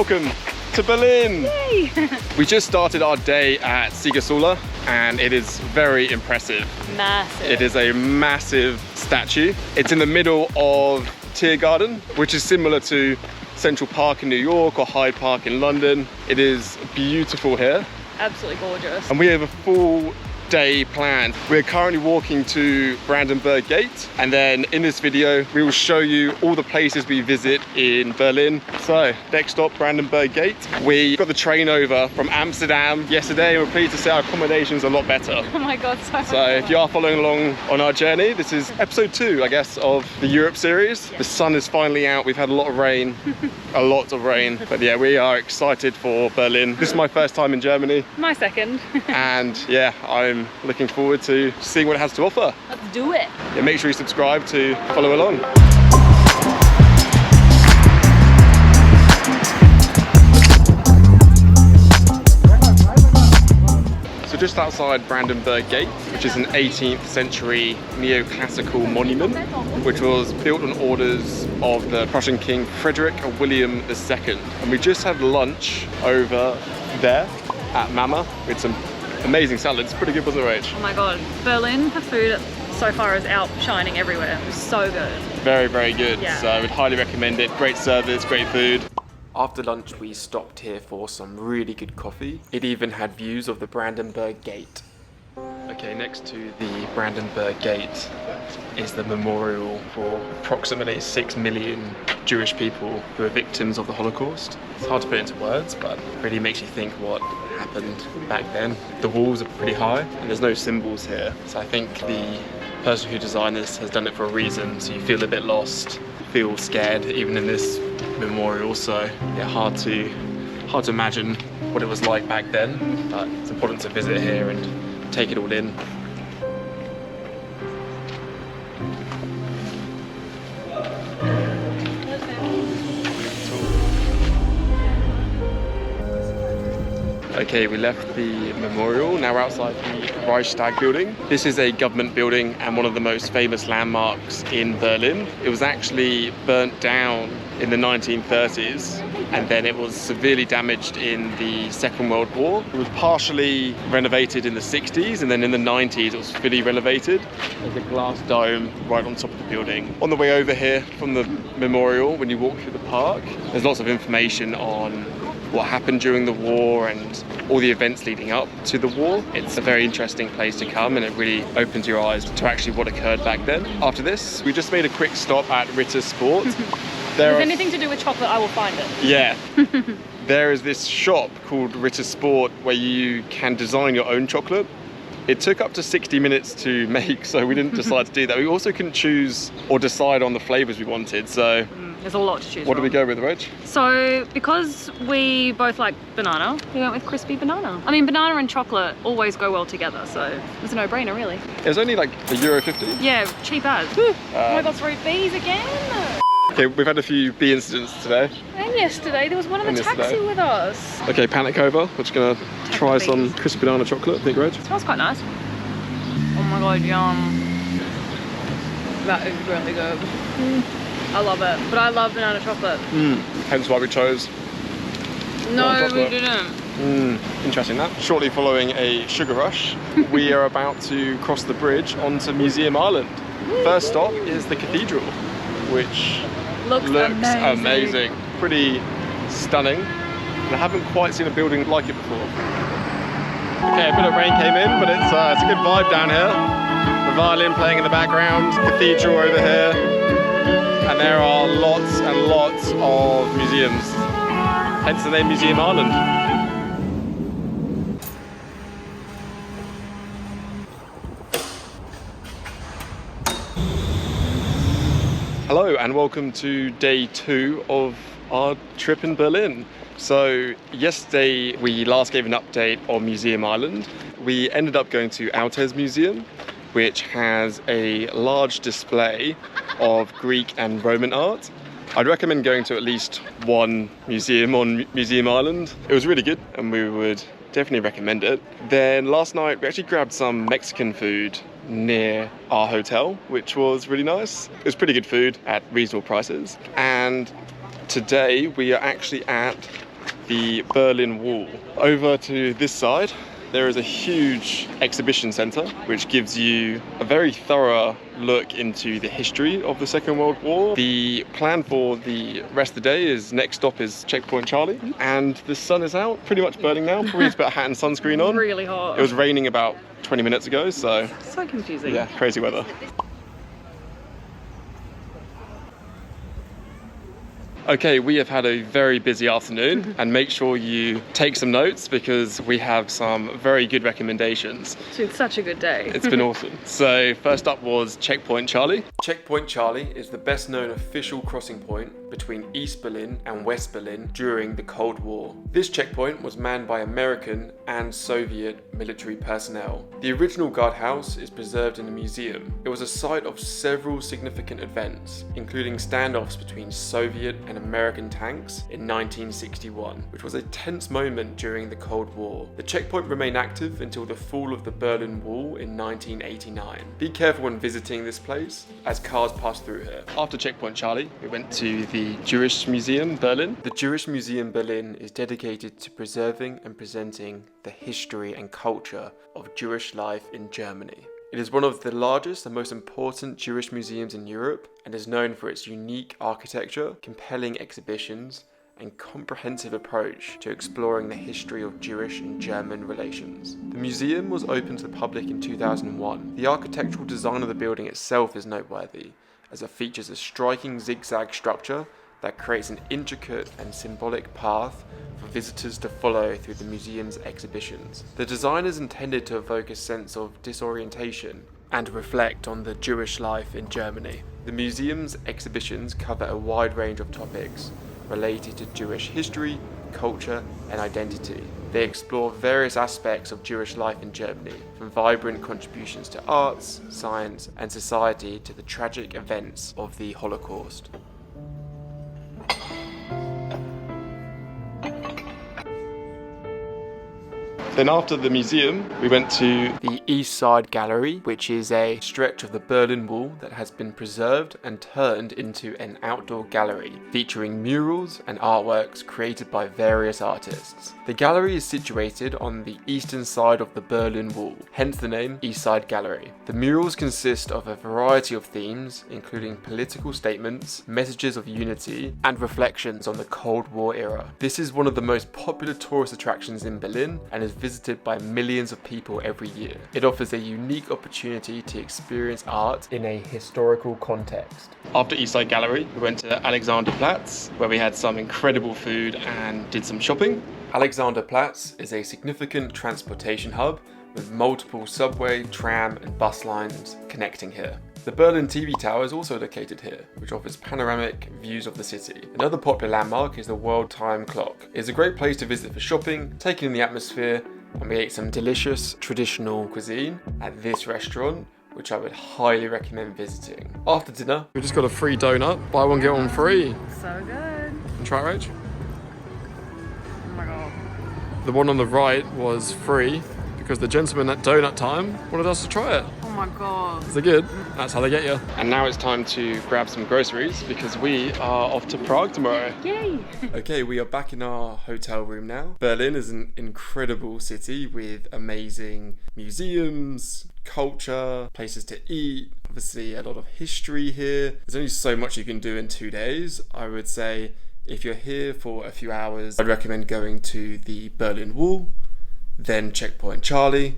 welcome to Berlin. Yay! We just started our day at Siegersäule and it is very impressive. Massive. It is a massive statue. It's in the middle of Tiergarten, which is similar to Central Park in New York or Hyde Park in London. It is beautiful here. Absolutely gorgeous. And we have a full day planned. We're currently walking to Brandenburg Gate, and then in this video we will show you all the places we visit in Berlin. So next stop, Brandenburg Gate. We got the train over from Amsterdam yesterday and we're pleased to say our accommodation's a lot better. Oh my god, so much So if you are following along on our journey, this is episode 2, I guess, of the Europe series. The sun is finally out. We've had a lot of rain, a lot of rain. But yeah, we are excited for Berlin. This is my first time in Germany. My second. And yeah, I'm looking forward to seeing what it has to offer. Let's do it. Yeah, make sure you subscribe to follow along. So just outside Brandenburg Gate, which is an 18th century neoclassical monument, which was built on orders of the Prussian King Frederick William II. And we just had lunch over there at Mama with some amazing salads. Pretty good, wasn't it, Rach? Oh my god, Berlin for food so far is outshining everywhere. It was so good. Very, very good. Yeah. So I would highly recommend it. Great service, great food. After lunch, we stopped here for some really good coffee. It even had views of the Brandenburg Gate. Okay, next to the Brandenburg Gate is the memorial for approximately 6 million Jewish people who are victims of the Holocaust. It's hard to put into words, but it really makes you think what happened back then. The walls are pretty high and there's no symbols here. So I think the person who designed this has done it for a reason, so you feel a bit lost, feel scared even in this memorial. So yeah, hard to imagine what it was like back then, but it's important to visit here and take it all in. Okay, we left the memorial, now we're outside the Reichstag building. This is a government building and one of the most famous landmarks in Berlin. It was actually burnt down in the 1930s and then it was severely damaged in the Second World War. It was partially renovated in the 60s and then in the 90s it was fully renovated. There's a glass dome right on top of the building. On the way over here from the memorial, when you walk through the park, there's lots of information on what happened during the war and all the events leading up to the war. It's a very interesting place to come and it really opens your eyes to actually what occurred back then. After this, we just made a quick stop at Ritter Sport. If there's anything to do with chocolate, I will find it. Yeah. There is this shop called Ritter Sport where you can design your own chocolate. It took up to 60 minutes to make, so we didn't decide to do that. We also couldn't choose or decide on the flavors we wanted, so there's a lot to choose what from. did we go with, Reg? So, because we both like banana, we went with crispy banana. I mean, banana and chocolate always go well together, so it's a no-brainer, really. It was only like €1.50. Yeah, cheap as. Oh my god, through bees again! Okay, we've had a few bee incidents today. And yesterday, there was one in the taxi with us. Okay, panic over. We're just gonna try some crispy banana chocolate, I think, Reg? It smells quite nice. Oh my god, yum. That is really good. I love it, but I love banana chocolate. Hence why we chose. No, we didn't. Interesting that. Shortly following a sugar rush, we are about to cross the bridge onto Museum Island. First stop is the cathedral, which looks amazing. Pretty stunning. And I haven't quite seen a building like it before. Okay, a bit of rain came in, but it's a good vibe down here. The violin playing in the background, cathedral over here. And there are lots and lots of museums, hence the name Museum Island. Hello and welcome to day 2 of our trip in Berlin. So yesterday we last gave an update on Museum Island. We ended up going to Altes Museum, which has a large display of Greek and Roman art. I'd recommend going to at least one museum on Museum Island. It was really good and we would definitely recommend it. Then last night we actually grabbed some Mexican food near our hotel, which was really nice. It was pretty good food at reasonable prices. And today we are actually at the Berlin Wall. Over to this side, there is a huge exhibition centre which gives you a very thorough look into the history of the Second World War. The plan for the rest of the day is next stop is Checkpoint Charlie, and the sun is out, pretty much burning now. Probably need to put a hat and sunscreen on. Really hot. It was raining about 20 minutes ago, so confusing. yeah, crazy weather. Okay, we have had a very busy afternoon, and make sure you take some notes because we have some very good recommendations. It's been such a good day. It's been awesome. So first up was Checkpoint Charlie. Checkpoint Charlie is the best known official crossing point between East Berlin and West Berlin during the Cold War. This checkpoint was manned by American and Soviet military personnel. The original guardhouse is preserved in a museum. It was a site of several significant events, including standoffs between Soviet and American tanks in 1961, which was a tense moment during the Cold War. The checkpoint remained active until the fall of the Berlin Wall in 1989. Be careful when visiting this place, as cars pass through here. After Checkpoint Charlie, we went to the Jewish Museum Berlin. The Jewish Museum Berlin is dedicated to preserving and presenting the history and culture of Jewish life in Germany. It is one of the largest and most important Jewish museums in Europe and is known for its unique architecture, compelling exhibitions, and comprehensive approach to exploring the history of Jewish and German relations. The museum was opened to the public in 2001. The architectural design of the building itself is noteworthy, as it features a striking zigzag structure that creates an intricate and symbolic path for visitors to follow through the museum's exhibitions. The design is intended to evoke a sense of disorientation and reflect on the Jewish life in Germany. The museum's exhibitions cover a wide range of topics related to Jewish history, culture, and identity. They explore various aspects of Jewish life in Germany, from vibrant contributions to arts, science, and society to the tragic events of the Holocaust. Then after the museum, we went to the East Side Gallery, which is a stretch of the Berlin Wall that has been preserved and turned into an outdoor gallery, featuring murals and artworks created by various artists. The gallery is situated on the eastern side of the Berlin Wall, hence the name East Side Gallery. The murals consist of a variety of themes, including political statements, messages of unity, and reflections on the Cold War era. This is one of the most popular tourist attractions in Berlin and is visited by millions of people every year. It offers a unique opportunity to experience art in a historical context. After East Side Gallery, we went to Alexanderplatz, where we had some incredible food and did some shopping. Alexanderplatz is a significant transportation hub with multiple subway, tram, and bus lines connecting here. The Berlin TV Tower is also located here, which offers panoramic views of the city. Another popular landmark is the World Time Clock. It's a great place to visit for shopping, taking in the atmosphere, and we ate some delicious traditional cuisine at this restaurant, which I would highly recommend visiting. After dinner, we just got a free donut. Buy one, get one free. So good. And try it, Rach? Oh my god. The one on the right was free because the gentleman at donut time wanted us to try it. Oh my god. Is it good? That's how they get you. And now it's time to grab some groceries because we are off to Prague tomorrow. Yay! Okay, we are back in our hotel room now. Berlin is an incredible city with amazing museums, culture, places to eat, obviously a lot of history here. There's only so much you can do in 2 days. I would say if you're here for a few hours, I'd recommend going to the Berlin Wall, then Checkpoint Charlie,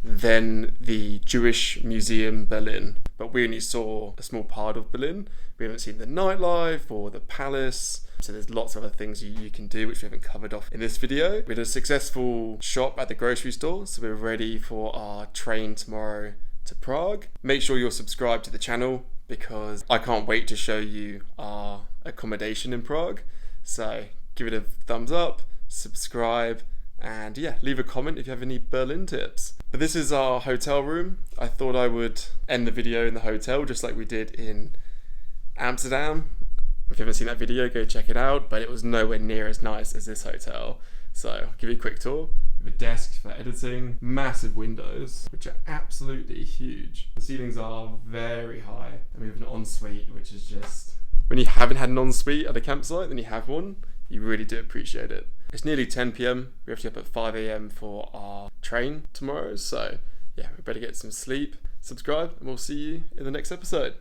then the Jewish Museum Berlin. But we only saw a small part of Berlin. We haven't seen the nightlife or the palace. So there's lots of other things you can do which we haven't covered off in this video. We had a successful shop at the grocery store, so we're ready for our train tomorrow to Prague. Make sure you're subscribed to the channel because I can't wait to show you our accommodation in Prague. So give it a thumbs up, subscribe, and yeah, leave a comment if you have any Berlin tips. But this is our hotel room. I thought I would end the video in the hotel just like we did in Amsterdam. If you haven't seen that video, go check it out, but it was nowhere near as nice as this hotel. So I'll give you a quick tour. We have a desk for editing, massive windows, which are absolutely huge. The ceilings are very high, and we have an ensuite, which is just, when you haven't had an ensuite at a campsite, then you have one, you really do appreciate it. It's nearly 10 p.m. We have to get up at 5 a.m. for our train tomorrow. So yeah, we better get some sleep. Subscribe and we'll see you in the next episode.